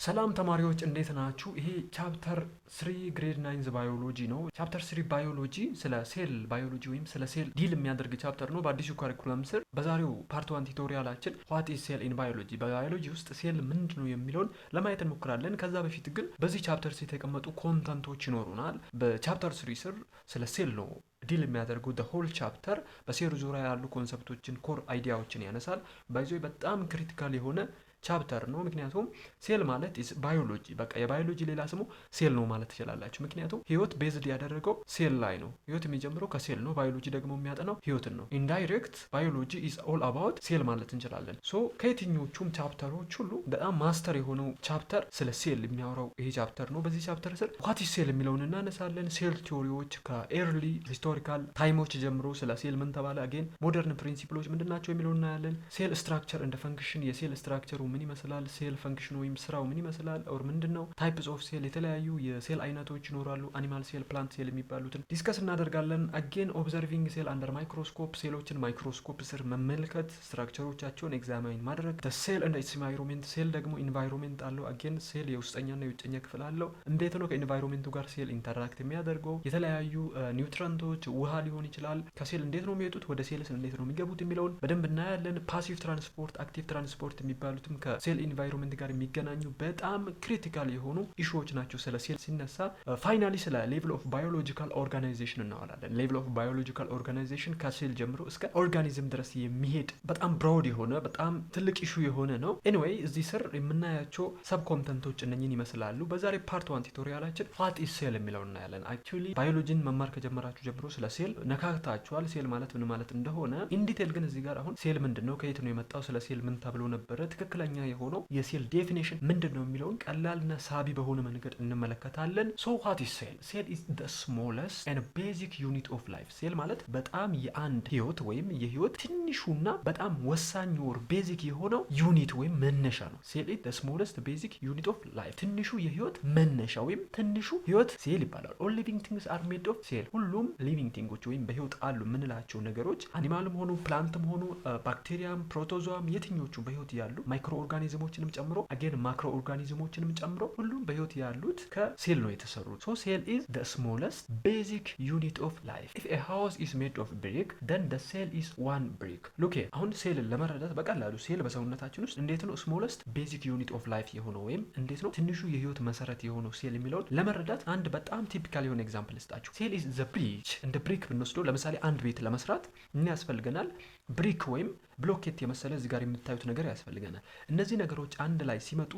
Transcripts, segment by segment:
ሰላም ተማሪዎች እንዴት ናችሁ? ይሄ ቻፕተር 3 ግሬድ 9 ባዮሎጂ ነው። ቻፕተር 3 ባዮሎጂ ስለ ሴል ባዮሎጂ ወይም ስለ ሴል ዲል የሚያደርግ ቻፕተር ነው በአዲሱ ካሪኩለም ስር። በዛሬው ፓርት 1 ቱቶሪያላችን ዋት ኢዝ ሴል ኢን ባዮሎጂ፣ በባዮሎጂ ውስጥ ሴል ምንድን ነው የሚለውን ለማየት እንሞክራለን። ከዛ በፊት ግን በዚህ ቻፕተር ስር የተቀመጡ ኮንተንቶች ይኖሩናል። በቻፕተር 3 ስር ስለ ሴል ነው ዲል የሚያደርጉ ሆል ቻፕተር በሴል ዙሪያ ያሉ ኮንሰፕቶችን ኮር አይዲያዎችን ያነሳል። ባይዞ በጣም ክሪቲካል የሆነ ቻፕተር ነው። ምክንያቱም ሴል ማለት ባዮሎጂ በቃ የባዮሎጂ ሌላ ስሙ ሴል ነው ማለት ትችላላችሁ። ምክንያቱም ህይወት ቤዝድ ያደረገው ሴል ላይ ነው። ህይወት የሚጀምረው ከሴል ነው። ባዮሎጂ ደግሞ የሚያጠናው ህይወትን ነው። ኢንዳይሬክት ባዮሎጂ ኢዝ ኦል አባውት ሴል ማለት እንችላለን። ሶ ከየትኞቹም ቻፕተሮች ሁሉ በጣም ማስተር የሆነው ቻፕተር ስለ ሴል የሚያወራው ይሄ ቻፕተር ነው። በዚህ ቻፕተር ስር ዋት ኢዝ ሴል የሚለውን እናነሳለን። ሴል ቲዎሪዎች ከኤርሊ ሂስቶሪካል ታይሞች ጀምሮ ስለ ሴል ምን ተባለ፣ አጌን ሞደርን ፕሪንሲፕሎች ምንድን ናቸው የሚለውን እናያለን። ሴል ስትራክቸር እንደ ፈንክሽን የሴል ስትራክቸሩ ምን ይመስላል፣ ሴል ፈንክሽን ወይም ስራው ምን ይመስላል፣ ኦር ምንድነው፣ ታይፕስ ኦፍ ሴል የተለያዩ የሴል አይነቶች ይኖራሉ፣ አኒማል ሴል፣ ፕላንት ሴል የሚባሉትን ዲስከስ እናደርጋለን። አጌን ኦብዘርቪንግ ሴል አንደር ማይክሮስኮፕ፣ ሴሎችን ማይክሮስኮፕ ስር መመልከት፣ ስትራክቸሮቻቸውን ኤግዛማይን ማድረግ። ሴል እንደ ኢትስ ኢንቫይሮንሜንት፣ ሴል ደግሞ ኢንቫይሮንሜንት አለው። አጌን ሴል የውስጠኛና የውጭኛ ክፍል አለው። እንዴት ነው ከኢንቫይሮንሜንቱ ጋር ሴል ኢንተራክት የሚያደርገው፣ የተለያዩ ኒውትረንቶች ውሃ ሊሆን ይችላል ከሴል እንዴት ነው የሚወጡት፣ ወደ ሴልስ እንዴት ነው የሚገቡት የሚለውን በደንብ እናያለን። ፓሲቭ ትራንስፖርት፣ አክቲቭ ትራንስፖርት የሚባሉትም ከሴል ኢንቫይሮንመንት ጋር የሚገናኙ በጣም ክሪቲካል የሆኑ ኢሹዎች ናቸው ስለ ሴል ሲነሳ። ፋይናሊ ስለ ሌቭል ኦፍ ባዮሎጂካል ኦርጋናይዜሽን እናወራለን። ሌቭል ኦፍ ባዮሎጂካል ኦርጋናይዜሽን ከሴል ጀምሮ እስከ ኦርጋኒዝም ድረስ የሚሄድ በጣም ብሮድ የሆነ በጣም ትልቅ ኢሹ የሆነ ነው። ኤኒዌይ እዚህ ስር የምናያቸው ሰብ ኮንተንቶች እነኝን ይመስላሉ። በዛሬ ፓርት 1 ቱቶሪያላችን ዋት ኢዝ ሴል የሚለውን እናያለን። አክቹዋሊ ባዮሎጂን መማር ከጀመራችሁ ጀምሮ ስለ ሴል ነካክታችኋል። ሴል ማለት ምን ማለት እንደሆነ ኢንዲቴል ግን እዚህ ጋር አሁን ሴል ምንድነው፣ ከየት ነው የመጣው፣ ስለ ሴል ምን ተብሎ ነበረ፣ ትክክለኛ የሆነው የሴል ዴፊኒሽን ምንድነው የሚለውን ቀላልና ሳቢ በሆነ መንገድ እንመለከታለን። ሶ ዋት ኢዝ ሴል? ሴል ኢዝ ዘ ስሞለስት ኤንድ ቤዚክ ዩኒት ኦፍ ላይፍ። ሴል ማለት በጣም የአንድ ህይወት ወይም የህይወት ትንሹና በጣም ወሳኝ ወር ቤዚክ የሆነው ዩኒት ወይም መነሻ ነው። ሴል ኢዝ ዘ ስሞለስት ቤዚክ ዩኒት ኦፍ ላይፍ፣ ትንሹ የህይወት መነሻ ወይም ትንሹ ህይወት ሴል ይባላል። ኦል ሊቪንግ ቲንግስ አር ሜድ ኦፍ ሴል። ሁሉም ሊቪንግ ቲንጎች ወይም በህይወት አሉ የምንላቸው ነገሮች አኒማልም ሆኑ ፕላንትም ሆኑ ባክቴሪያም ፕሮቶዞአም የትኞቹ በህይወት ያሉ ማይክሮ ኦርጋኒዝሞችንም ጨምሮ አጌን ማክሮ ኦርጋኒዝሞችንም ጨምሮ ሁሉም በህይወት ያሉት ከሴል ነው የተሰሩት። ሶ ሴል ኢዝ ዘ ስሞለስት ቤዚክ ዩኒት ኦፍ ላይፍ። ኢፍ ኤ ሃውስ ኢዝ ሜድ ኦፍ ብሪክ ደን ዘ ሴል ኢዝ ዋን ብሪክ። ሉክ አሁን ሴልን ለመረዳት በቀላሉ ሴል በሰውነታችን ውስጥ እንዴት ነው ስሞለስት ቤዚክ ዩኒት ኦፍ ላይፍ የሆነው ወይም እንዴት ነው ትንሹ የህይወት መሰረት የሆነው ሴል የሚለውን ለመረዳት አንድ በጣም ቲፒካል የሆነ ኤግዛምፕል ልስጣችሁ። ሴል ኢዝ ዘ ብሪጅ። እንደ ብሪክ ብንወስደው ለምሳሌ አንድ ቤት ለመስራት ምን ያስፈልገናል? ብሪክ ወይም ብሎኬት የመሰለ እዚህ ጋር የምታዩት ነገር ያስፈልገናል። እነዚህ ነገሮች አንድ ላይ ሲመጡ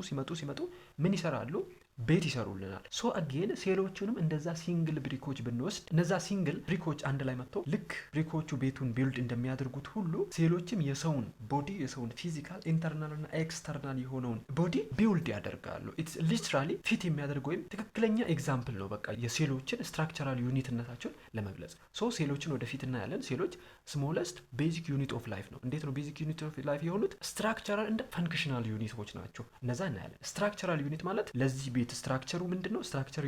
ምን ይሰራሉ? ቤት ይሰሩልናል። ሶ አጌን ሴሎቹንም እንደዛ ሲንግል ብሪኮች ብንወስድ እነዛ ሲንግል ብሪኮች አንድ ላይ መጥተው ልክ ብሪኮቹ ቤቱን ቢልድ እንደሚያደርጉት ሁሉ ሴሎችም የሰውን ቦዲ የሰውን ፊዚካል ኢንተርናል እና ኤክስተርናል የሆነውን ቦዲ ቢልድ ያደርጋሉ። ኢትስ ሊትራሊ ፊት የሚያደርግ ወይም ትክክለኛ ኤግዛምፕል ነው በቃ የሴሎችን ስትራክቸራል ዩኒትነታቸውን ለመግለጽ። ሶ ሴሎችን ወደፊት እናያለን። ሴሎች ስሞለስት ቤዚክ ዩኒት ኦፍ ላይፍ ነው። እንዴት ነው ቤዚክ ዩኒት ኦፍ ላይፍ የሆኑት? ስትራክቸራል እንደ ፈንክሽናል ዩኒቶች ናቸው። እነዛ እናያለን። ስትራክቸራል ዩኒት ማለት ለዚህ ቤት ስትራክቸሩ ምንድነው? ስትራክቸር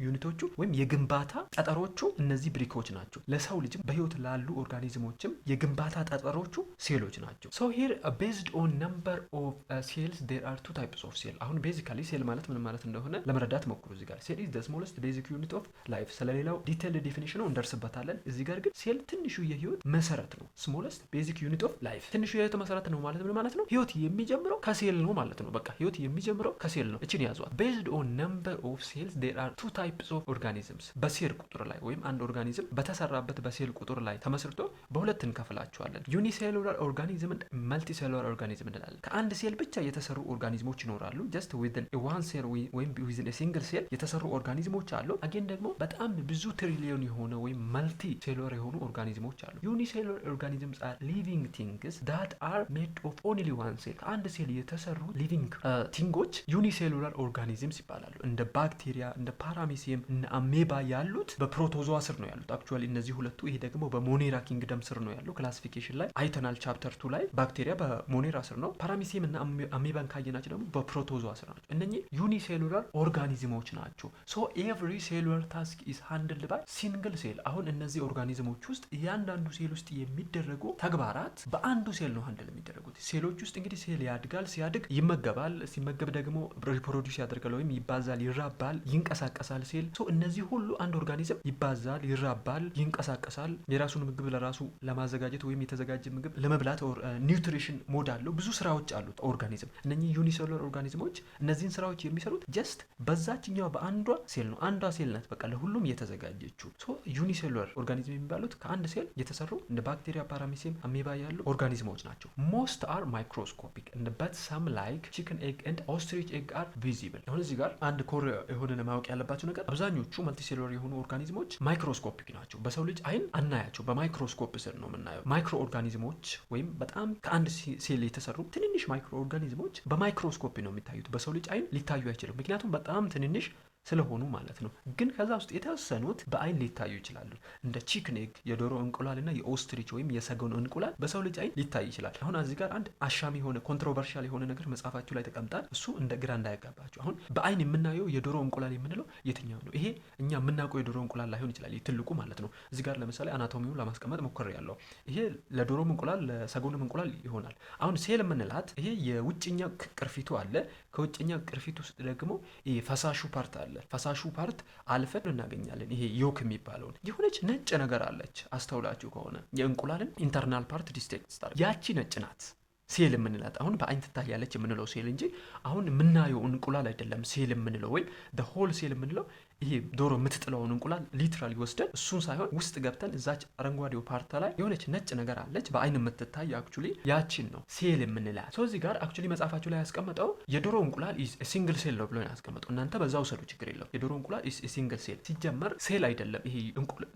ዩኒቶቹ ወይም የግንባታ ጠጠሮቹ እነዚህ ብሪኮች ናቸው። ለሰው ልጅም በህይወት ላሉ ኦርጋኒዝሞችም የግንባታ ጠጠሮቹ ሴሎች ናቸው። ሶ ሂር ቤዝድ ኦን ነምበር ኦፍ ሴልስ ዜር አር ቱ ታይፕስ ኦፍ ሴል። አሁን ቤዚካሊ ሴል ማለት ምን ማለት እንደሆነ ለመረዳት ሞክሩ። እዚህ ጋር ሴል ኢዝ ዘ ስሞለስት ቤዚክ ዩኒት ኦፍ ላይፍ። ስለሌላው ዲቴይልድ ዴፊኒሽኑ እንደርስበታለን። እዚህ ጋር ግን ሴል ትንሹ የህይወት መሰረት ነው። ስሞለስት ቤዚክ ዩኒት ኦፍ ላይፍ ትንሹ የህይወት መሰረት ነው ማለት ምን ማለት ነው? ህይወት የሚጀምረው ከሴል ነው ማለት ነው። በቃ ህይወት የሚጀምረው ከሴል ነው። እቺን ያዟት። ቤዝድ ኦን ነምበር ኦፍ ሴልስ ዜር አር ቱ ታይፕስ ኦፍ ኦርጋኒዝምስ። በሴል ቁጥር ላይ ወይም አንድ ኦርጋኒዝም በተሰራበት በሴል ቁጥር ላይ ተመስርቶ በሁለት እንከፍላቸዋለን። ዩኒሴሉላር ኦርጋኒዝም እና መልቲሴሉላር ኦርጋኒዝም እንላለን። ከአንድ ሴል ብቻ የተሰሩ ኦርጋኒዝሞች ይኖራሉ። ጀስት ዊዝን ዋን ሴል ወይም ዊዝን ሲንግል ሴል የተሰሩ ኦርጋኒዝሞች አሉ። አጌን ደግሞ በጣም ብዙ ትሪሊዮን የሆነ ወይም መልቲ ሴሉላር የሆኑ ኦርጋኒዝሞች አሉ። ዩኒሴሉላር ኦርጋኒዝምስ አር ሊቪንግ ቲንግስ ዳት አር ሜድ ኦፍ ኦንሊ ዋን ሴል። ከአንድ ሴል የተሰሩ ሊቪንግ ቲንጎች ዩኒሴሉላር ኦርጋኒዝምስ ይባላሉ። ይባላሉ። እንደ ባክቴሪያ፣ እንደ ፓራሚሲየም እና አሜባ ያሉት በፕሮቶዞዋ ስር ነው ያሉት። አክቹዋሊ እነዚህ ሁለቱ ይሄ ደግሞ በሞኔራ ኪንግደም ስር ነው ያለው። ክላሲፊኬሽን ላይ አይተናል ቻፕተር 2 ላይ ባክቴሪያ በሞኔራ ስር ነው። ፓራሚሲየም እና አሜባን ካየናቸው ደግሞ በፕሮቶዞዋ ስር ናቸው። እነኚህ ዩኒሴሉላር ኦርጋኒዝሞች ናቸው። ሶ ኤቭሪ ሴሉላር ታስክ ኢዝ ሃንድልድ ባይ ሲንግል ሴል። አሁን እነዚህ ኦርጋኒዝሞች ውስጥ እያንዳንዱ ሴል ውስጥ የሚደረጉ ተግባራት በአንዱ ሴል ነው ሃንድል የሚደረጉት። ሴሎች ውስጥ እንግዲህ ሴል ያድጋል፣ ሲያድግ ይመገባል፣ ሲመገብ ደግሞ ሪፕሮዲውስ ያደርጋል ወይም ይባዛል፣ ይራባል፣ ይንቀሳቀሳል ሴል። ሶ እነዚህ ሁሉ አንድ ኦርጋኒዝም ይባዛል፣ ይራባል፣ ይንቀሳቀሳል፣ የራሱን ምግብ ለራሱ ለማዘጋጀት ወይም የተዘጋጀ ምግብ ለመብላት ኒውትሪሽን ሞድ አለው። ብዙ ስራዎች አሉት ኦርጋኒዝም። እነኚህ ዩኒሴሉላር ኦርጋኒዝሞች እነዚህን ስራዎች የሚሰሩት ጀስት በዛችኛው በአንዷ ሴል ነው። አንዷ ሴል ናት በቃ ለሁሉም የተዘጋጀችው። ሶ ዩኒሴሉላር ኦርጋኒዝም የሚባሉት ከአንድ ሴል የተሰሩ እንደ ባክቴሪያ፣ ፓራሚሲየም፣ አሜባ ያሉ ኦርጋኒዝሞች ናቸው። ሞስት አር ማይክሮስኮፒክ እንደ በት ሳም ላይክ ቺክን ኤግ ኤንድ ኦስትሪች ኤግ አር ቪዚብል። አሁን እዚህ ጋር አንድ ኮር የሆነ ማወቅ ያለባቸው ነገር አብዛኞቹ መልቲሴሉላር የሆኑ ኦርጋኒዝሞች ማይክሮስኮፒክ ናቸው። በሰው ልጅ አይን አናያቸው፣ በማይክሮስኮፕ ስር ነው የምናየው። ማይክሮ ኦርጋኒዝሞች ወይም በጣም ከአንድ ሴል የተሰሩ ትንንሽ ማይክሮ ኦርጋኒዝሞች በማይክሮስኮፕ ነው የሚታዩት። በሰው ልጅ አይን ሊታዩ አይችሉም፣ ምክንያቱም በጣም ትንንሽ ስለሆኑ ማለት ነው። ግን ከዛ ውስጥ የተወሰኑት በአይን ሊታዩ ይችላሉ። እንደ ቺክን ኤግ የዶሮ እንቁላል እና የኦስትሪች ወይም የሰጎን እንቁላል በሰው ልጅ አይን ሊታይ ይችላል። አሁን እዚህ ጋር አንድ አሻሚ የሆነ ኮንትሮቨርሻል የሆነ ነገር መጽሐፋችሁ ላይ ተቀምጣል። እሱ እንደ ግራ እንዳያጋባችሁ። አሁን በአይን የምናየው የዶሮ እንቁላል የምንለው የትኛው ነው? ይሄ እኛ የምናውቀው የዶሮ እንቁላል ላይሆን ይችላል፣ ትልቁ ማለት ነው። እዚህ ጋር ለምሳሌ አናቶሚውን ለማስቀመጥ ሞክር ያለው ይሄ ለዶሮም እንቁላል ለሰጎንም እንቁላል ይሆናል። አሁን ሴል የምንላት ይሄ የውጭኛ ቅርፊቱ አለ። ከውጭኛ ቅርፊቱ ውስጥ ደግሞ ይሄ ፈሳሹ ፓርት አለ። ፈሳሹ ፓርት አልፈን እናገኛለን። ይሄ ዮክ የሚባለውን የሆነች ነጭ ነገር አለች። አስተውላችሁ ከሆነ የእንቁላልን ኢንተርናል ፓርት ዲስቴክት ታደርግ ያቺ ነጭ ናት ሴል የምንላት። አሁን በአይን ትታያለች የምንለው ሴል እንጂ አሁን የምናየው እንቁላል አይደለም ሴል የምንለው ወይም ሆል ሴል የምንለው ይሄ ዶሮ የምትጥለውን እንቁላል ሊትራሊ ወስደን እሱን ሳይሆን ውስጥ ገብተን እዛች አረንጓዴው ፓርት ላይ የሆነች ነጭ ነገር አለች በአይን የምትታይ አክቹሊ ያቺን ነው ሴል የምንላት። ሶ እዚህ ጋር አክቹሊ መጽሐፋችሁ ላይ ያስቀመጠው የዶሮ እንቁላል ኢዝ ሲንግል ሴል ነው ብሎ ያስቀመጠው። እናንተ በዛ ውሰዱ፣ ችግር የለው። የዶሮ እንቁላል ኢዝ ሲንግል ሴል ሲጀመር ሴል አይደለም። ይሄ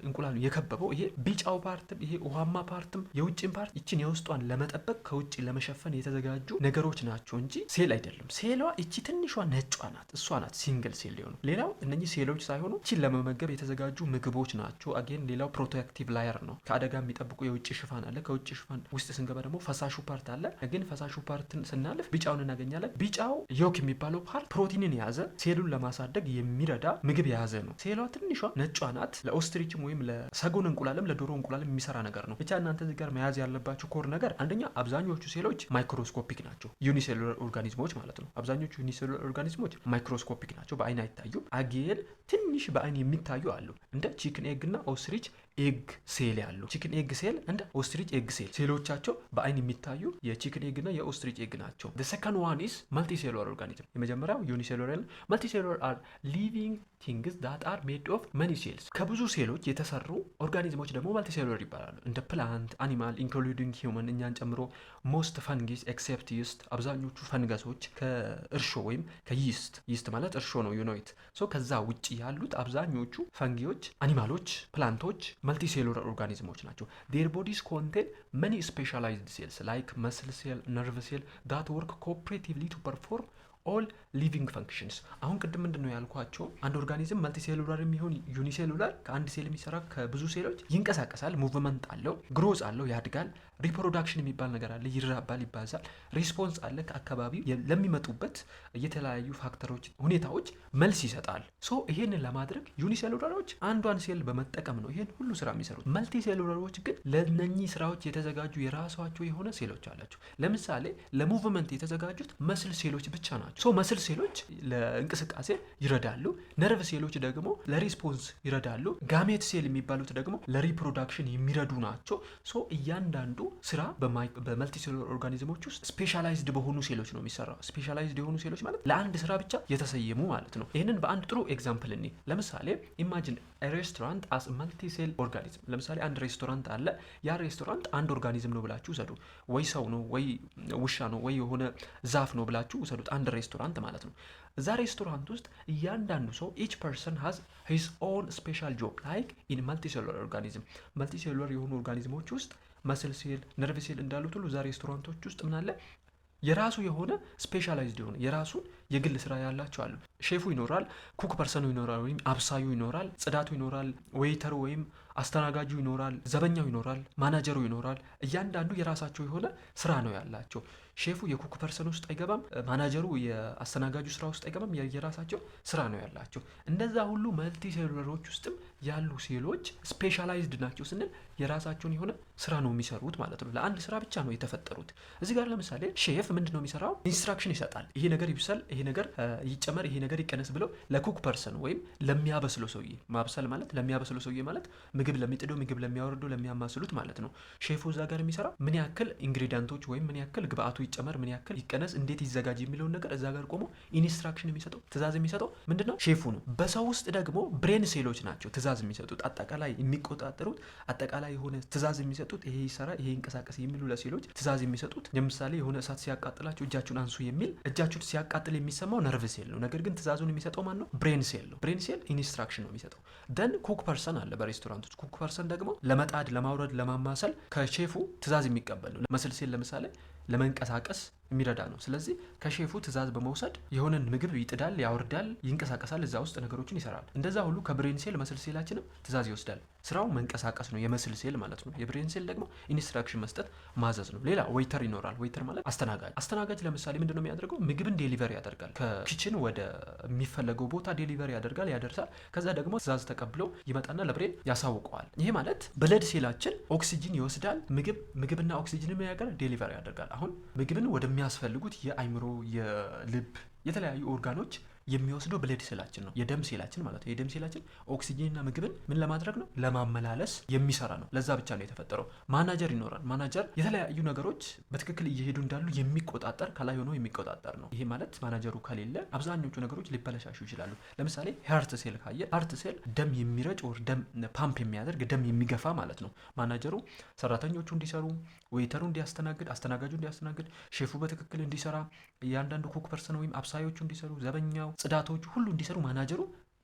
እንቁላሉ የከበበው ይሄ ቢጫው ፓርትም ይሄ ውሃማ ፓርትም የውጭን ፓርት ይችን የውስጧን ለመጠበቅ ከውጭ ለመሸፈን የተዘጋጁ ነገሮች ናቸው እንጂ ሴል አይደለም። ሴሏ ይቺ ትንሿ ነጯ ናት፣ እሷ ናት ሲንግል ሴል ሊሆኑ። ሌላው እነኚህ ሴሎች ሳይሆኑ ቺን ለመመገብ የተዘጋጁ ምግቦች ናቸው። አጌን ሌላው ፕሮቴክቲቭ ላየር ነው፣ ከአደጋ የሚጠብቁ የውጭ ሽፋን አለ። ከውጭ ሽፋን ውስጥ ስንገባ ደግሞ ፈሳሹ ፓርት አለ። ግን ፈሳሹ ፓርትን ስናልፍ ቢጫውን እናገኛለን። ቢጫው ዮክ የሚባለው ፓርት ፕሮቲንን የያዘ ሴሉን ለማሳደግ የሚረዳ ምግብ የያዘ ነው። ሴሏ ትንሿ ነጯ ናት። ለኦስትሪችም ወይም ለሰጎን እንቁላልም ለዶሮ እንቁላልም የሚሰራ ነገር ነው። ብቻ እናንተ እዚህ ጋር መያዝ ያለባችሁ ኮር ነገር አንደኛ አብዛኞቹ ሴሎች ማይክሮስኮፒክ ናቸው፣ ዩኒሴሉላር ኦርጋኒዝሞች ማለት ነው። አብዛኞቹ ዩኒሴሉላር ኦርጋኒዝሞች ማይክሮስኮፒክ ናቸው፣ በአይን አይታዩም። አጌን ትንሽ በአይን የሚታዩ አሉ፣ እንደ ቺክን ኤግ እና ኦስትሪች ኤግ ሴል ያሉ። ቺክን ኤግ ሴል እንደ ኦስትሪች ኤግ ሴል ሴሎቻቸው በአይን የሚታዩ የቺክን ኤግ እና የኦስትሪች ኤግ ናቸው። the second one is multicellular organism። የመጀመሪያው ዩኒሴሉላር። multicellular are living things that are made of many cells። ከብዙ ሴሎች የተሰሩ ኦርጋኒዝሞች ደግሞ multicellular ይባላሉ። እንደ ፕላንት፣ አኒማል including human እኛን ጨምሮ most fungus except yeast አብዛኞቹ ፈንገሶች ከእርሾ ወይም ከይስት ይስት ማለት እርሾ ነው ዩኖይት ሶ ከዛ ውጪ ያሉት አብዛኞቹ ፈንጊዎች፣ አኒማሎች፣ ፕላንቶች multicellular organisሞች ናቸው። their bodies contain many specialized cells like muscle cell, nerve cell that work cooperatively to perform all living functions። አሁን ቅድም ምንድነው ያልኳቸው አንድ ኦርጋኒዝም መልቲሴሉላር የሚሆን ዩኒሴሉላር ከአንድ ሴል የሚሰራ ከብዙ ሴሎች ይንቀሳቀሳል፣ ሙቭመንት አለው፣ ግሮዝ አለው፣ ያድጋል፣ ሪፕሮዳክሽን የሚባል ነገር አለ፣ ይራባል፣ ይባዛል፣ ሪስፖንስ አለ፣ ከአካባቢው ለሚመጡበት የተለያዩ ፋክተሮች ሁኔታዎች መልስ ይሰጣል። ሶ ይሄንን ለማድረግ ዩኒሴሉላሮች አንዷን ሴል በመጠቀም ነው ይሄን ሁሉ ስራ የሚሰሩት። መልቲሴሉላሮች ግን ለነኚህ ስራዎች የተዘጋጁ የራሳቸው የሆነ ሴሎች አላቸው። ለምሳሌ ለሙቭመንት የተዘጋጁት መስል ሴሎች ብቻ ናቸው። ሶ መስል ሴሎች ለእንቅስቃሴ ይረዳሉ፣ ነርቭ ሴሎች ደግሞ ለሪስፖንስ ይረዳሉ፣ ጋሜት ሴል የሚባሉት ደግሞ ለሪፕሮዳክሽን የሚረዱ ናቸው። ሶ እያንዳንዱ ስራ በመልቲሴሉላር ኦርጋኒዝሞች ውስጥ ስፔሻላይዝድ በሆኑ ሴሎች ነው የሚሰራው። ስፔሻላይዝድ የሆኑ ሴሎች ማለት ለአንድ ስራ ብቻ የተሰየሙ ማለት ነው። ይህንን በአንድ ጥሩ ኤግዛምፕል እኔ ለምሳሌ ኢማጂን ሬስቶራንት አስ መልቲሴል ኦርጋኒዝም። ለምሳሌ አንድ ሬስቶራንት አለ። ያ ሬስቶራንት አንድ ኦርጋኒዝም ነው ብላችሁ ውሰዱ። ወይ ሰው ነው፣ ወይ ውሻ ነው፣ ወይ የሆነ ዛፍ ነው ብላችሁ ውሰዱት። አንድ ሬስቶራንት ማለት ነው። እዛ ሬስቶራንት ውስጥ እያንዳንዱ ሰው each person has his own special job like in multicellular organism። መልቲሴሉላር የሆኑ ኦርጋኒዝሞች ውስጥ መስል ሴል፣ ነርቭ ሴል እንዳሉት ሁሉ እዛ ሬስቶራንቶች ውስጥ ምን አለ የራሱ የሆነ ስፔሻላይዝድ የሆነ የራሱን የግል ስራ ያላቸው አሉ። ሼፉ ይኖራል፣ ኩክ ፐርሰኑ ይኖራል፣ ወይም አብሳዩ ይኖራል፣ ጽዳቱ ይኖራል፣ ዌይተሩ ወይም አስተናጋጁ ይኖራል፣ ዘበኛው ይኖራል፣ ማናጀሩ ይኖራል። እያንዳንዱ የራሳቸው የሆነ ስራ ነው ያላቸው። ሼፉ የኩክ ፐርሰን ውስጥ አይገባም፣ ማናጀሩ የአስተናጋጁ ስራ ውስጥ አይገባም። የራሳቸው ስራ ነው ያላቸው። እንደዛ ሁሉ መልቲ ሴሉለሮች ውስጥም ያሉ ሴሎች ስፔሻላይዝድ ናቸው ስንል የራሳቸውን የሆነ ስራ ነው የሚሰሩት ማለት ነው። ለአንድ ስራ ብቻ ነው የተፈጠሩት። እዚህ ጋር ለምሳሌ ሼፍ ምንድን ነው የሚሰራው? ኢንስትራክሽን ይሰጣል። ይሄ ነገር ይብሰል፣ ይሄ ነገር ይጨመር፣ ይሄ ነገር ይቀነስ ብለው ለኩክ ፐርሰን ወይም ለሚያበስለው ሰውዬ። ማብሰል ማለት ለሚያበስለው ሰውዬ ማለት ምግብ ለሚጥደው፣ ምግብ ለሚያወርደው፣ ለሚያማስሉት ማለት ነው። ሼፉ እዛ ጋር የሚሰራው ምን ያክል ኢንግሪዲየንቶች ወይም ምን ያክል ግብአቱ ይጨመር፣ ምን ያክል ይቀነስ፣ እንዴት ይዘጋጅ የሚለውን ነገር እዛ ጋር ቆሞ ኢንስትራክሽን የሚሰጠው ትእዛዝ የሚሰጠው ምንድነው? ሼፉ ነው። በሰው ውስጥ ደግሞ ብሬን ሴሎች ናቸው ትእዛዝ የሚሰጡት፣ አጠቃላይ የሚቆጣጠሩት፣ አጠቃላይ የሆነ ትእዛዝ የሚሰጡት፣ ይሄ ይሰራ፣ ይሄ ይንቀሳቀስ የሚሉ ለሴሎች ትእዛዝ የሚሰጡት። ለምሳሌ የሆነ እሳት ሲያቃጥላችሁ እጃችሁን አንሱ የሚል፣ እጃችሁን ሲያቃጥል የሚሰማው ነርቭ ሴል ነው። ነገር ግን ትእዛዙን የሚሰጠው ማን ነው? ብሬን ሴል ነው። ብሬን ሴል ኢንስትራክሽን ነው የሚሰጠው። ደን ኩክ ፐርሰን አለ በሬስቶራንቶች። ኩክ ፐርሰን ደግሞ ለመጣድ፣ ለማውረድ፣ ለማማሰል ከሼፉ ትእዛዝ የሚቀበል ነው። መስል ሴል ለምሳሌ ለመንቀሳቀስ የሚረዳ ነው። ስለዚህ ከሼፉ ትእዛዝ በመውሰድ የሆነን ምግብ ይጥዳል፣ ያወርዳል፣ ይንቀሳቀሳል፣ እዛ ውስጥ ነገሮችን ይሰራል። እንደዛ ሁሉ ከብሬን ሴል መስል ሴላችንም ትእዛዝ ይወስዳል። ስራው መንቀሳቀስ ነው፣ የመስል ሴል ማለት ነው። የብሬን ሴል ደግሞ ኢንስትራክሽን መስጠት፣ ማዘዝ ነው። ሌላ ዌይተር ይኖራል። ዌይተር ማለት አስተናጋጅ። አስተናጋጅ ለምሳሌ ምንድነው የሚያደርገው? ምግብን ዴሊቨሪ ያደርጋል። ከኪችን ወደ የሚፈለገው ቦታ ዴሊቨሪ ያደርጋል፣ ያደርሳል። ከዛ ደግሞ ትእዛዝ ተቀብሎ ይመጣና ለብሬን ያሳውቀዋል። ይሄ ማለት ብለድ ሴላችን ኦክሲጂን ይወስዳል። ምግብና ኦክሲጂን ያደርጋል፣ ዴሊቨሪ ያደርጋል። አሁን ምግብን ወደሚያስፈልጉት የአይምሮ፣ የልብ፣ የተለያዩ ኦርጋኖች የሚወስደው ብለድ ሴላችን ነው፣ የደም ሴላችን ማለት ነው። የደም ሴላችን ኦክሲጂንና ምግብን ምን ለማድረግ ነው? ለማመላለስ የሚሰራ ነው። ለዛ ብቻ ነው የተፈጠረው። ማናጀር ይኖራል። ማናጀር የተለያዩ ነገሮች በትክክል እየሄዱ እንዳሉ የሚቆጣጠር፣ ከላይ ሆኖ የሚቆጣጠር ነው። ይሄ ማለት ማናጀሩ ከሌለ አብዛኞቹ ነገሮች ሊበለሻሹ ይችላሉ። ለምሳሌ ሃርት ሴል ካየ፣ ሃርት ሴል ደም የሚረጭ ወር ደም ፓምፕ የሚያደርግ ደም የሚገፋ ማለት ነው። ማናጀሩ ሰራተኞቹ እንዲሰሩ፣ ዌይተሩ እንዲያስተናግድ፣ አስተናጋጁ እንዲያስተናግድ፣ ሼፉ በትክክል እንዲሰራ፣ እያንዳንዱ ኩክ ፐርሰን ወይም አብሳዮቹ እንዲሰሩ፣ ዘበኛው፣ ጽዳቶቹ ሁሉ እንዲሰሩ ማናጀሩ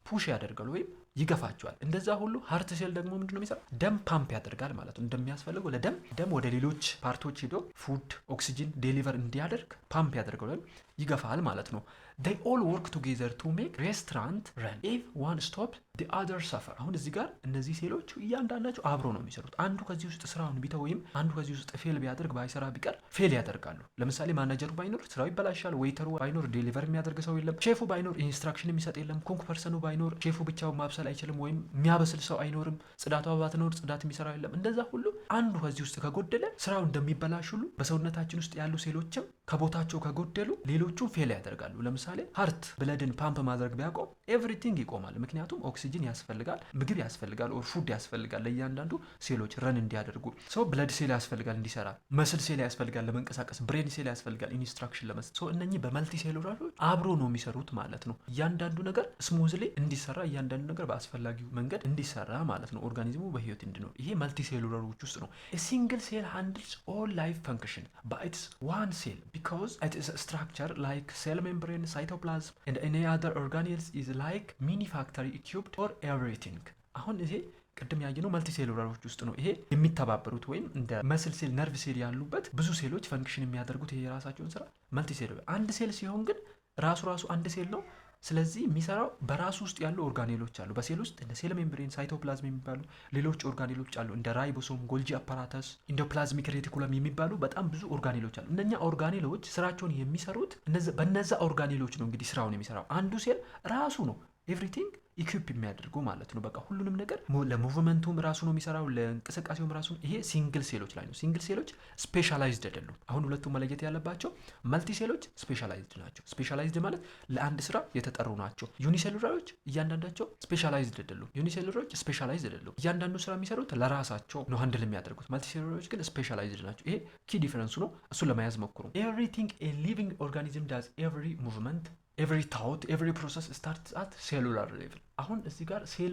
ፑሽ ያደርጋል ወይም ይገፋቸዋል። እንደዛ ሁሉ ሃርት ሴል ደግሞ ምንድነው የሚሰራው? ደም ፓምፕ ያደርጋል ማለት ነው። እንደሚያስፈልገው ለደም ወደ ሌሎች ፓርቶች ሄዶ ፉድ ኦክሲጅን ዴሊቨር እንዲያደርግ ፓምፕ ያደርጋል ወይም ይገፋል ማለት ነው። they all work together to make restaurant run. if one stop the other suffer. አሁን እዚህ ጋር እነዚህ ሴሎች እያንዳንዳቸው አብሮ ነው የሚሰሩት። አንዱ ከዚህ ውስጥ ስራውን ቢተው ወይም አንዱ ከዚህ ውስጥ ፌል ቢያደርግ ባይሰራ ቢቀር ፌል ያደርጋሉ። ለምሳሌ ማናጀሩ ባይኖር ስራው ይበላሻል። ዌይተሩ ባይኖር ዴሊቨር የሚያደርግ ሰው የለም። ሼፉ ባይኖር ኢንስትራክሽን የሚሰጥ የለም። ኩክ ፐርሰኑ ባይኖር ሼፉ ብቻውን ማብሰል አይችልም ወይም የሚያበስል ሰው አይኖርም። ጽዳቷ ባትኖር ጽዳት የሚሰራ የለም። እንደዛ ሁሉ አንዱ ከዚህ ውስጥ ከጎደለ ስራው እንደሚበላሽ ሁሉ በሰውነታችን ውስጥ ያሉ ሴሎችም ከቦታቸው ከጎደሉ ሌሎቹም ፌል ያደርጋሉ። ለምሳሌ ሃርት ብለድን ፓምፕ ማድረግ ቢያቆም ኤቭሪቲንግ ይቆማል። ምክንያቱም ኦክሲጅን ያስፈልጋል፣ ምግብ ያስፈልጋል፣ ኦር ፉድ ያስፈልጋል ለእያንዳንዱ ሴሎች ረን እንዲያደርጉ። ሰው ብለድ ሴል ያስፈልጋል እንዲሰራ፣ መስል ሴል ያስፈልጋል ለመንቀሳቀስ፣ ብሬን ሴል ያስፈልጋል ኢንስትራክሽን ለመስጠት። ሰው እነኚህ በመልቲ ሴሉላሮች አብሮ ነው የሚሰሩት ማለት ነው። እያንዳንዱ ነገር ስሙዝሊ እንዲሰራ፣ እያንዳንዱ ነገር በአስፈላጊው መንገድ እንዲሰራ ማለት ነው። ኦርጋኒዝሙ በህይወት እንዲኖር ይሄ መልቲ ሴሉላሮች ውስጥ ነው። ሲንግል ሴል ሃንድልስ ኦል ላይፍ ፈንክሽን ባይትስ ዋን ሴል because it is a structure like cell membrane, cytoplasm and any other organelles is like mini factory equipped for everything. አሁን ይሄ ቅድም ያየነው መልቲ ሴሉላሮች ውስጥ ነው። ይሄ የሚተባበሩት ወይም እንደ መስል ሴል፣ ነርቭ ሴል ያሉበት ብዙ ሴሎች ፈንክሽን የሚያደርጉት ይሄ የራሳቸውን ስራ መልቲ ሴል። አንድ ሴል ሲሆን ግን ራሱ አንድ ሴል ነው። ስለዚህ የሚሰራው በራሱ ውስጥ ያሉ ኦርጋኔሎች አሉ። በሴል ውስጥ እንደ ሴል ሜምብሬን፣ ሳይቶፕላዝም የሚባሉ ሌሎች ኦርጋኔሎች አሉ። እንደ ራይቦሶም፣ ጎልጂ አፓራተስ፣ ኢንዶፕላዝሚክ ሬቲኩለም የሚባሉ በጣም ብዙ ኦርጋኔሎች አሉ። እነኛ ኦርጋኔሎች ስራቸውን የሚሰሩት በነዛ ኦርጋኔሎች ነው። እንግዲህ ስራውን የሚሰራው አንዱ ሴል ራሱ ነው። ኤቭሪቲንግ ኢኩፕ የሚያደርጉ ማለት ነው። በቃ ሁሉንም ነገር ለሙቭመንቱም ራሱ ነው የሚሰራው፣ ለእንቅስቃሴውም ራሱ። ይሄ ሲንግል ሴሎች ላይ ነው። ሲንግል ሴሎች ስፔሻላይዝድ አይደሉም። አሁን ሁለቱም መለየት ያለባቸው መልቲ ሴሎች ስፔሻላይዝድ ናቸው። ስፔሻላይዝድ ማለት ለአንድ ስራ የተጠሩ ናቸው። ዩኒሴሉላሮች እያንዳንዳቸው ስፔሻላይዝድ አይደሉም። ዩኒሴሉላሮች ስፔሻላይዝድ አይደሉም። እያንዳንዱ ስራ የሚሰሩት ለራሳቸው ነው ሃንድል የሚያደርጉት። መልቲ ሴሉላሮች ግን ስፔሻላይዝድ ናቸው። ይሄ ኪ ዲፈረንሱ ነው። እሱን ለመያዝ ሞክሩ። ኤቭሪቲንግ ኤ ሊቪንግ ኦርጋኒዝም ዳዝ ኤቭሪ ሙቭመንት ኤቭሪ ታውት ኤቭሪ ፕሮሰስ ስታርትስ አት ሴሉላር ሌቭል። አሁን እዚህ ጋር ሴል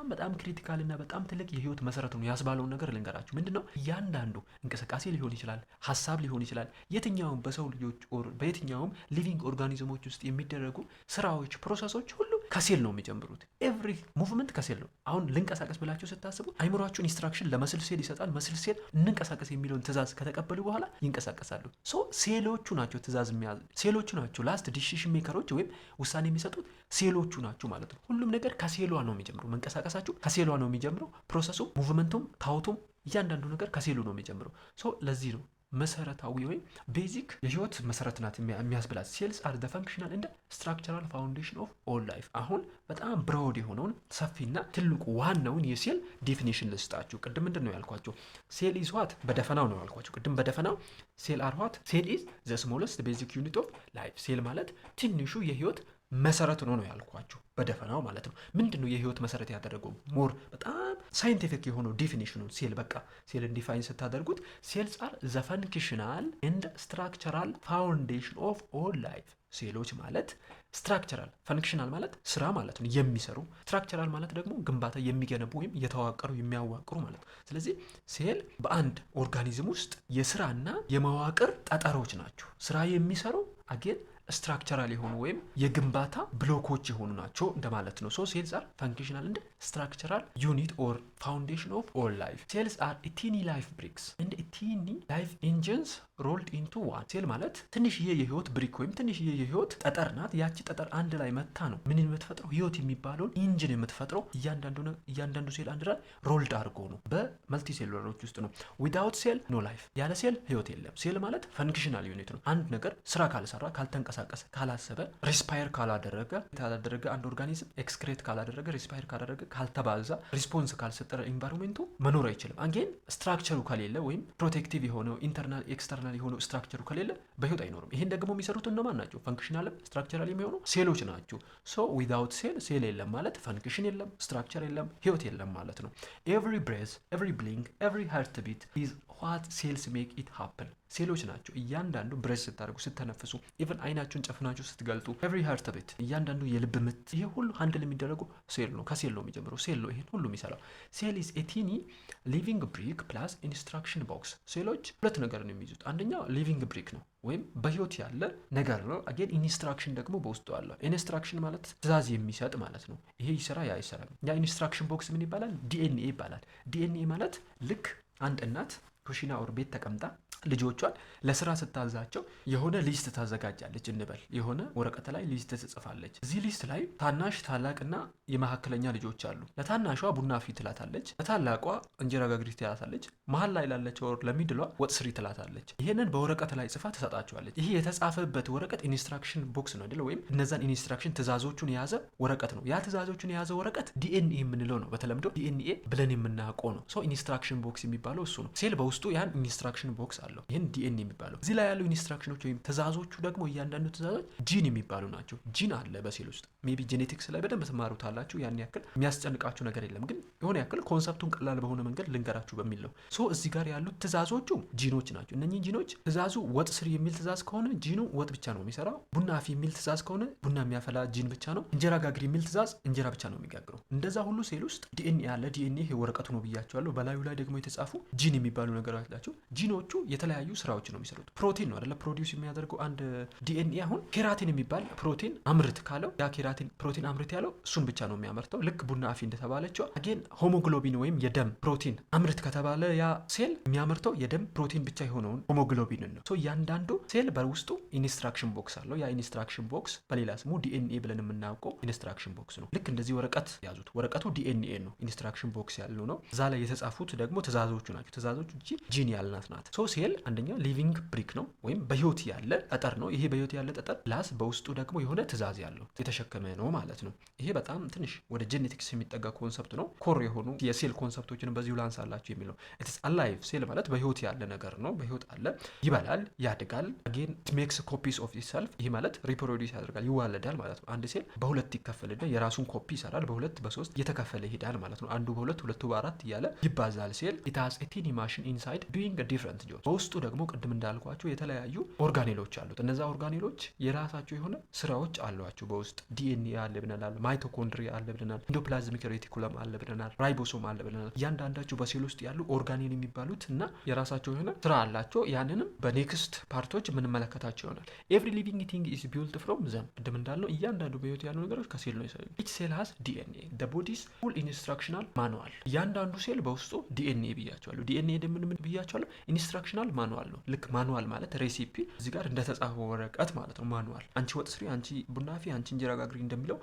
በጣም ክሪቲካል እና በጣም ትልቅ የህይወት መሰረት ነው ያስባለውን ነገር ልንገራችሁ። ምንድነው? እያንዳንዱ እንቅስቃሴ ሊሆን ይችላል፣ ሀሳብ ሊሆን ይችላል፣ የትኛውም በሰው ልጆች ኦር በየትኛውም ሊቪንግ ኦርጋኒዝሞች ውስጥ የሚደረጉ ስራዎች፣ ፕሮሰሶች ሁሉ ከሴል ነው የሚጀምሩት። ኤቭሪ ሙቭመንት ከሴል ነው። አሁን ልንቀሳቀስ ብላችሁ ስታስቡ አይምሯችሁ ኢንስትራክሽን ለመስል ሴል ይሰጣል። መስል ሴል እንንቀሳቀስ የሚለውን ትእዛዝ ከተቀበሉ በኋላ ይንቀሳቀሳሉ። ሶ ሴሎቹ ናቸው ትእዛዝ የሚያዙ፣ ሴሎቹ ናቸው ላስት ዲሲሽን ሜከሮች ወይም ውሳኔ የሚሰጡት ሴሎቹ ናቸው ማለት ነው። ሁሉም ነገር ከሴሏ ነው የሚጀምረው። መንቀሳቀሳችሁ ከሴሏ ነው የሚጀምረው። ፕሮሰሱ፣ ሙቭመንቱም፣ ታውቱም እያንዳንዱ ነገር ከሴሉ ነው የሚጀምረው። ሶ ለዚህ ነው መሰረታዊ ወይም ቤዚክ የህይወት መሰረት ናት የሚያስብላት። ሴልስ አር ዘ ፈንክሽናል እንደ ስትራክቸራል ፋውንዴሽን ኦፍ ኦል ላይፍ። አሁን በጣም ብሮድ የሆነውን ሰፊና ትልቁ ዋናውን የሴል ዴፊኒሽን ልስጣችሁ። ቅድም ምንድን ነው ያልኳቸው? ሴል ኢዝ ዋት በደፈናው ነው ያልኳቸው። ቅድም በደፈናው ሴል አር ዋት፣ ሴል ኢዝ ዘ ስሞለስት ቤዚክ ዩኒት ኦፍ ላይፍ። ሴል ማለት ትንሹ የህይወት መሰረት ነው ያልኳችሁ በደፈናው ማለት ነው። ምንድን ነው የህይወት መሰረት ያደረገው? ሞር በጣም ሳይንቲፊክ የሆነው ዴፊኒሽኑን ሴል በቃ ሴልን ዲፋይን ስታደርጉት ሴልስ አር ዘ ፈንክሽናል ኤንድ ስትራክቸራል ፋውንዴሽን ኦፍ ኦል ላይፍ። ሴሎች ማለት ስትራክቸራል፣ ፈንክሽናል ማለት ስራ ማለት ነው የሚሰሩ፣ ስትራክቸራል ማለት ደግሞ ግንባታ የሚገነቡ ወይም የተዋቀሩ የሚያዋቅሩ ማለት ነው። ስለዚህ ሴል በአንድ ኦርጋኒዝም ውስጥ የስራና የመዋቅር ጠጠሮች ናቸው። ስራ የሚሰሩ አጌን ስትራክቸራል የሆኑ ወይም የግንባታ ብሎኮች የሆኑ ናቸው እንደማለት ነው። ሶ ሴልስ አር ፈንክሽናል እንደ ስትራክቸራል ዩኒት ኦር ፋውንዴሽን ኦፍ ኦል ላይፍ። ሴልስ አር ቲኒ ላይፍ ብሪክስ እንደ ቲኒ ላይፍ ኢንጂንስ ሮልድ ኢንቱ ዋን። ሴል ማለት ትንሽዬ የህይወት ብሪክ ወይም ትንሽዬ የህይወት ጠጠር ናት። ያቺ ጠጠር አንድ ላይ መታ ነው ምን የምትፈጥረው? ህይወት የሚባለውን ኢንጂን የምትፈጥረው። እያንዳንዱ ሴል አንድ ላይ ሮልድ አድርጎ ነው በመልቲ ሴሉለሮች ውስጥ ነው። ዊዳውት ሴል ኖ ላይፍ። ያለ ሴል ህይወት የለም። ሴል ማለት ፈንክሽናል ዩኒት ነው። አንድ ነገር ስራ ካልሰራ፣ ካልተንቀሳቀሰ፣ ካላሰበ፣ ሪስፓየር ካላደረገ አንድ ኦርጋኒዝም ኤክስክሬት ካላደረገ፣ ሪስፓየር ካላደረገ፣ ካልተባዛ፣ ሪስፖንስ ካልሰጠ ኢንቫይሮንሜንቱ መኖር አይችልም። አጌን ስትራክቸሩ ከሌለ ወይም ፕሮቴክቲቭ የሆነው ኢንተርናል ኤክስተርናል የሆነው ስትራክቸሩ ከሌለ በህይወት አይኖርም። ይሄን ደግሞ የሚሰሩት እነማን ናቸው? ፈንክሽናልም ስትራክቸራል የሚሆኑ ሴሎች ናቸው። ሶ ዊዛውት ሴል የለም ማለት ፈንክሽን የለም፣ ስትራክቸር የለም፣ ህይወት የለም ማለት ነው። ኤቭሪ ብሬዝ፣ ኤቭሪ ብሊንክ፣ ኤቭሪ ሃርት ቢት ኢዝ ዋት ሴልስ ሜክ ኢት ሃፕን። ሴሎች ናቸው። እያንዳንዱ ብሬዝ ስታደርጉ፣ ስትተነፍሱ፣ ኢቨን አይናችሁን ጨፍናችሁ ስትገልጡ፣ ኤቭሪ ሃርት ቢት፣ እያንዳንዱ የልብ ምት፣ ይሄ ሁሉ ሃንድል የሚደረገው ሴል ነው። ከሴል ነው የሚጀምረው። ሴል ነው ይሄን ሁሉ የሚሰራው። ሴል ኢዝ ኤ ቲኒ ሊቪንግ ብሪክ ፕላስ ኢንስትራክሽን ቦክስ። ሴሎች ሁለት ነገር ነው የሚይዙት። አንደኛው ሊቪንግ ብሪክ ነው ወይም በህይወት ያለ ነገር ነው። አጌን ኢንስትራክሽን ደግሞ በውስጡ አለው። ኢንስትራክሽን ማለት ትእዛዝ የሚሰጥ ማለት ነው። ይሄ ይሰራ ያ ይሰራ። ያ ኢንስትራክሽን ቦክስ ምን ይባላል? ዲኤንኤ ይባላል። ዲኤንኤ ማለት ልክ አንድ እናት ኩሽና ኦር ቤት ተቀምጣ ልጆቿን ለስራ ስታዛቸው የሆነ ሊስት ታዘጋጃለች እንበል። የሆነ ወረቀት ላይ ሊስት ትጽፋለች። እዚህ ሊስት ላይ ታናሽ፣ ታላቅና የመካከለኛ ልጆች አሉ። ለታናሿ ቡና አፍሊ ትላታለች፣ ለታላቋ እንጀራ ጋግሪ ትላታለች፣ መሀል ላይ ላለችው ለሚድሏ ወጥ ስሪ ትላታለች። ይሄንን በወረቀት ላይ ጽፋ ትሰጣቸዋለች። ይሄ የተጻፈበት ወረቀት ኢንስትራክሽን ቦክስ ነው አይደል? ወይም እነዛን ኢንስትራክሽን ትእዛዞቹን የያዘ ወረቀት ነው። ያ ትእዛዞቹን የያዘ ወረቀት ዲኤንኤ የምንለው ነው። በተለምዶ ዲኤንኤ ብለን የምናውቀው ነው። ሶ ኢንስትራክሽን ቦክስ የሚባለው እሱ ነው። ሴል በውስጡ ያን ኢንስትራክሽን ቦክስ አለው። ይህን ዲኤንኤ የሚባለው። እዚህ ላይ ያሉ ኢንስትራክሽኖች ወይም ትእዛዞቹ ደግሞ እያንዳንዱ ትእዛዞች ጂን የሚባሉ ናቸው። ጂን አለ በሴል ውስጥ። ሜቢ ጄኔቲክስ ላይ በደንብ ትማሩታላችሁ። ያን ያክል የሚያስጨንቃችሁ ነገር የለም፣ ግን የሆነ ያክል ኮንሰፕቱን ቀላል በሆነ መንገድ ልንገራችሁ በሚል ነው። ሶ እዚህ ጋር ያሉት ትእዛዞቹ ጂኖች ናቸው። እነኚህ ጂኖች ትእዛዙ ወጥ ስሪ የሚል ትእዛዝ ከሆነ ጂኑ ወጥ ብቻ ነው የሚሰራው። ቡና አፊ የሚል ትእዛዝ ከሆነ ቡና የሚያፈላ ጂን ብቻ ነው። እንጀራ ጋግሪ የሚል ትእዛዝ እንጀራ ብቻ ነው የሚጋግረው። እንደዛ ሁሉ ሴል ውስጥ ዲኤንኤ አለ። ዲኤንኤ ወረቀቱ ነው ብያቸዋለሁ። በላዩ ላይ ደግሞ የተጻፉ ጂን የሚባሉ ነገሮች ናቸው። ጂኖቹ የተለያዩ ስራዎች ነው የሚሰሩት። ፕሮቲን ነው አይደለ ፕሮዲውስ የሚያደርገው አንድ ዲኤንኤ። አሁን ኬራቲን የሚባል ፕሮቲን አምርት ካለው ያ ኬራቲን ፕሮቲን አምርት ያለው እሱን ብቻ ነው የሚያመርተው። ልክ ቡና አፊ እንደተባለችው አጌን ሆሞግሎቢን ወይም የደም ፕሮቲን አምርት ከተባለ ያ ሴል የሚያመርተው የደም ፕሮቲን ብቻ የሆነውን ሆሞግሎቢንን ነው። ሶ እያንዳንዱ ሴል በውስጡ ኢንስትራክሽን ቦክስ አለው። ያ ኢንስትራክሽን ቦክስ በሌላ ስሙ ዲኤንኤ ብለን የምናውቀው ኢንስትራክሽን ቦክስ ነው። ልክ እንደዚህ ወረቀት ያዙት። ወረቀቱ ዲኤንኤ ነው፣ ኢንስትራክሽን ቦክስ ያለው ነው። እዛ ላይ የተጻፉት ደግሞ ትእዛዞቹ ናቸው። ትእዛዞቹ ጂን ያልናት ናት። ሶ ሴል አንደኛ ሊቪንግ ብሪክ ነው ወይም በህይወት ያለ ጠጠር ነው። ይሄ በህይወት ያለ ጠጠር ፕላስ በውስጡ ደግሞ የሆነ ትእዛዝ ያለው የተሸከመ ነው ማለት ነው። ይሄ በጣም ትንሽ ወደ ጄኔቲክስ የሚጠጋ ኮንሰፕት ነው። ኮር የሆኑ የሴል ኮንሰፕቶችን በዚሁ ላንሳላችሁ የሚል ነው። ኢትስ አላይቭ ሴል ማለት በህይወት ያለ ነገር ነው። በህይወት አለ፣ ይበላል፣ ያድጋል። አጌን ኢት ሜክስ ኮፒስ ኦፍ ኢትሰልፍ። ይሄ ማለት ሪፕሮዲዩስ ያደርጋል፣ ይዋለዳል ማለት ነው። አንድ ሴል በሁለት ይከፈልና የራሱን ኮፒ ይሰራል። በሁለት በሶስት እየተከፈለ ይሄዳል ማለት ነው። አንዱ በሁለት ሁለቱ በአራት እያለ ይባዛል። ሴል ኢት ሃዝ ኤ ቲኒ ማሽን ኢንሳይድ ዱይንግ ዲፍረንት ጆብስ። በውስጡ ደግሞ ቅድም እንዳልኳቸው የተለያዩ ኦርጋኔሎች አሉት። እነዛ ኦርጋኔሎች የራሳቸው የሆነ ስራዎች አሏቸው። በውስጥ ዲኤንኤ አለ ብለናል፣ ማይቶኮንድሪያ አለ ብለናል፣ ኢንዶፕላዝሚክ ሬቲኩለም አለ ብለናል፣ ራይቦሶም አለ ብለናል። እያንዳንዳቸው በሴል ውስጥ ያሉ ኦርጋኔል የሚባሉት እና የራሳቸው የሆነ ስራ አላቸው። ያንንም በኔክስት ፓርቶች የምንመለከታቸው ይሆናል። ኤቭሪ ሊቪንግ ቲንግ ኢዝ ቢልት ፍሮም ዘም። ቅድም እንዳልነው እያንዳንዱ በህይወት ያሉ ነገሮች ከሴል ነው የሰሩ። ኢች ሴል ሃዝ ዲኤንኤ ዘ ቦዲስ ፉል ኢንስትራክሽናል ማኑዋል። እያንዳንዱ ሴል በውስጡ ዲኤንኤ ብያቸዋለሁ። ዲኤንኤ ምን ብያቸዋለሁ? ኢንስትራክሽናል ማኑዋል ነው። ልክ ማኑዋል ማለት ሬሲፒ እዚህ ጋር እንደተጻፈው ወረቀት ማለት ነው። ማኑዋል አንቺ ወጥ ስሪ፣ አንቺ ቡና አፊ፣ አንቺ እንጀራ ጋግሪ እንደሚለው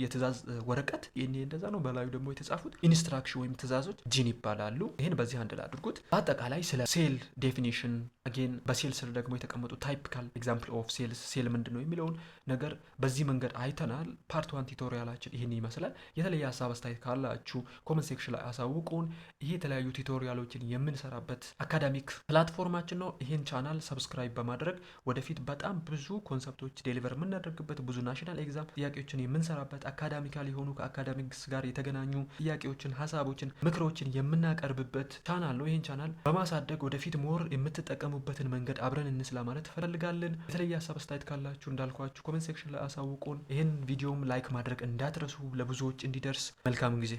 የትእዛዝ ወረቀት ዲኤንኤ እንደዛ ነው። በላዩ ደግሞ የተጻፉት ኢንስትራክሽን ወይም ትእዛዞች ጂን ይባላሉ። ይህን በዚህ አንድ ላይ አድርጉት። በአጠቃላይ ስለ ሴል ዴፊኒሽን አጌን በሴል ስር ደግሞ የተቀመጡ ታይፒካል ኤግዛምፕል ኦፍ ሴልስ ሴል ምንድን ነው የሚለውን ነገር በዚህ መንገድ አይተናል። ፓርት 1 ቱቶሪያላችን ይህን ይመስላል። የተለየ ሀሳብ አስተያየት ካላችሁ ኮመንት ሴክሽን ላይ አሳውቁን። ይሄ የተለያዩ ቱቶሪያሎችን የምንሰራበት አካዳሚክ ፕላትፎርማችን ነው። ይህን ቻናል ሰብስክራይብ በማድረግ ወደፊት በጣም ብዙ ኮንሰፕቶች ዴሊቨር የምናደርግበት ብዙ ናሽናል ኤግዛም ጥያቄዎችን የምንሰራበት አካዳሚካል የሆኑ ከአካዳሚክስ ጋር የተገናኙ ጥያቄዎችን፣ ሀሳቦችን፣ ምክሮችን የምናቀርብበት ቻናል ነው። ይህን ቻናል በማሳደግ ወደፊት ሞር የምትጠቀሙበትን መንገድ አብረን እንስላ ማለት እንፈልጋለን። የተለየ ሀሳብ አስተያየት ካላችሁ እንዳልኳችሁ ኮመንት ሴክሽን ላይ አሳውቁን። ይህን ቪዲዮም ላይክ ማድረግ እንዳትረሱ፣ ለብዙዎች እንዲደርስ። መልካም ጊዜ